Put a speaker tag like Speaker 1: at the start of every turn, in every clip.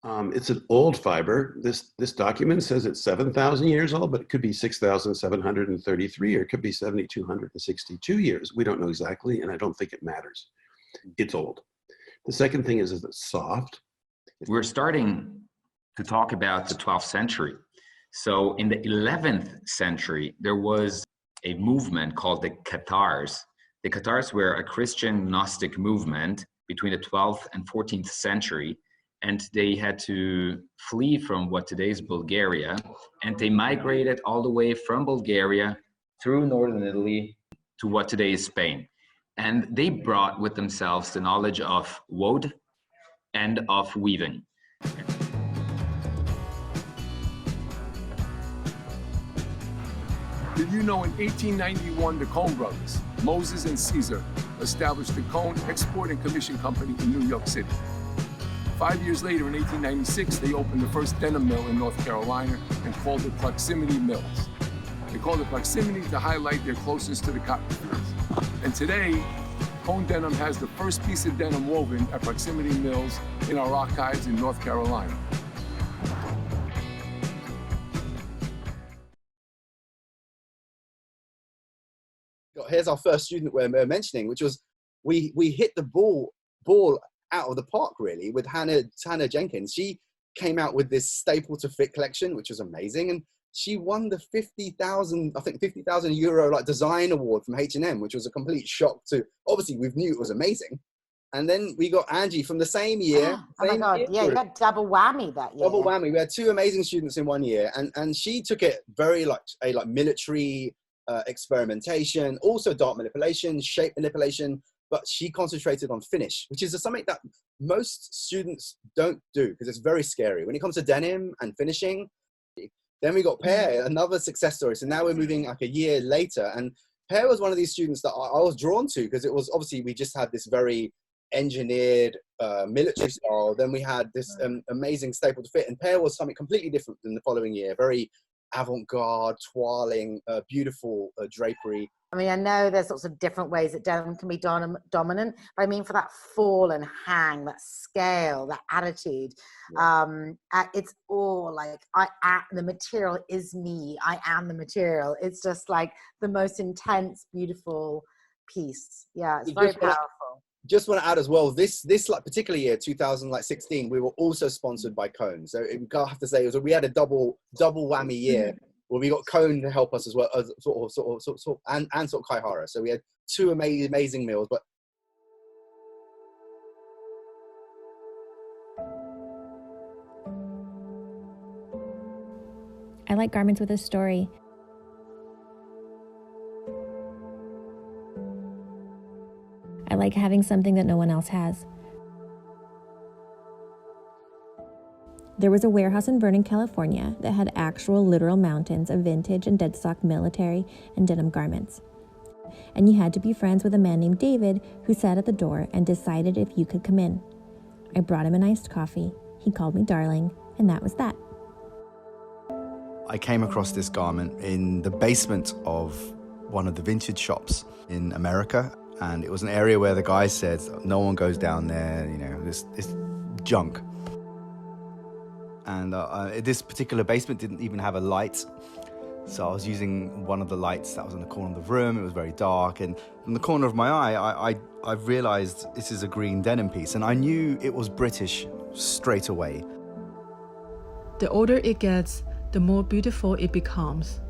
Speaker 1: It's an old fiber. This document says it's 7,000 years old, but it could be 6,733, or it could be 7,262 years. We don't know exactly, and I don't think it matters. It's old. The second thing is it's soft.
Speaker 2: We're starting to talk about the 12th century. So in the 11th century, there was a movement called the Cathars. The Cathars were a Christian Gnostic movement between the 12th and 14th century, and they had to flee from what today is Bulgaria, and they migrated all the way from Bulgaria through northern Italy to what today is Spain. And they brought with themselves the knowledge of woad and of weaving.
Speaker 3: Did you know in 1891, the Cone brothers, Moses and Caesar, established the Cone Export and Commission Company in New York City? 5 years later, in 1896, they opened the first denim mill in North Carolina and called it Proximity Mills. They called it Proximity to highlight their closeness to the cotton fields. And today, Cone Denim has the first piece of denim woven at Proximity Mills in our archives in North Carolina.
Speaker 4: Here's our first student we're mentioning, which was we hit the ball out of the park really with Hannah Jenkins. She came out with this staple to fit collection, which was amazing, and she won the 50,000 euro like design award from H&M, which was a complete shock to, obviously we knew it was amazing. And then we got Angie from the same year.
Speaker 5: Oh my God, yeah, you got double whammy that year.
Speaker 4: Double whammy. We had two amazing students in 1 year, and she took it very like military experimentation, also dart manipulation, shape manipulation, but she concentrated on finish, which is something that most students don't do because it's very scary. When it comes to denim and finishing, then we got Pear, another success story. So now we're moving like a year later, and Pear was one of these students that I was drawn to because it was obviously we just had this very engineered military style. Then we had this amazing staple to fit, and Pear was something completely different than the following year. Very avant-garde, toiling, beautiful drapery.
Speaker 5: I mean, I know there's lots of different ways that denim can be dominant, but I mean, for that fall and hang, that scale, that attitude, it's all like, the material is me, I am the material. It's just like the most intense, beautiful piece. Yeah, it's very powerful.
Speaker 4: Just want to add as well, this like particular year, 2016, we were also sponsored by Cone. So I have to say, we had a double whammy year where we got Cone to help us as well, as sort of KAIHARA. So we had two amazing meals. But
Speaker 6: I like garments with a story. I like having something that no one else has. There was a warehouse in Vernon, California that had actual literal mountains of vintage and dead stock military and denim garments. And you had to be friends with a man named David who sat at the door and decided if you could come in. I brought him an iced coffee, he called me darling, and that was that.
Speaker 7: I came across this garment in the basement of one of the vintage shops in America. And it was an area where the guy said, no one goes down there, you know, this junk. And this particular basement didn't even have a light. So I was using one of the lights that was in the corner of the room. It was very dark. And from the corner of my eye, I realized this is a green denim piece. And I knew it was British straight away.
Speaker 8: The older it gets, the more beautiful it becomes.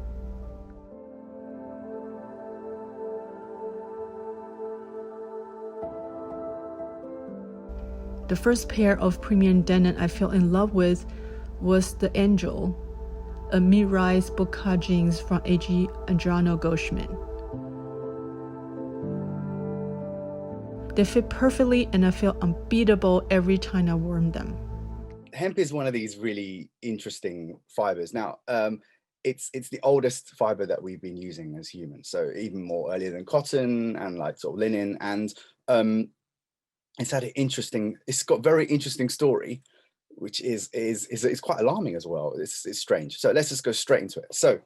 Speaker 8: The first pair of premium denim I fell in love with was the Angel, a mid-rise Boca jeans from A.G. Adriano Goldschmidt. They fit perfectly and I feel unbeatable every time I wore them.
Speaker 4: Hemp is one of these really interesting fibers. Now, it's the oldest fiber that we've been using as humans, so even more earlier than cotton and like sort of linen, and it's got very interesting story, which is quite alarming as well. It's strange. So let's just go straight into it. So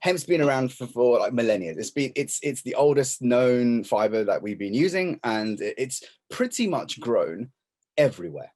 Speaker 4: hemp's been around for like millennia. It's the oldest known fiber that we've been using, and it's pretty much grown everywhere.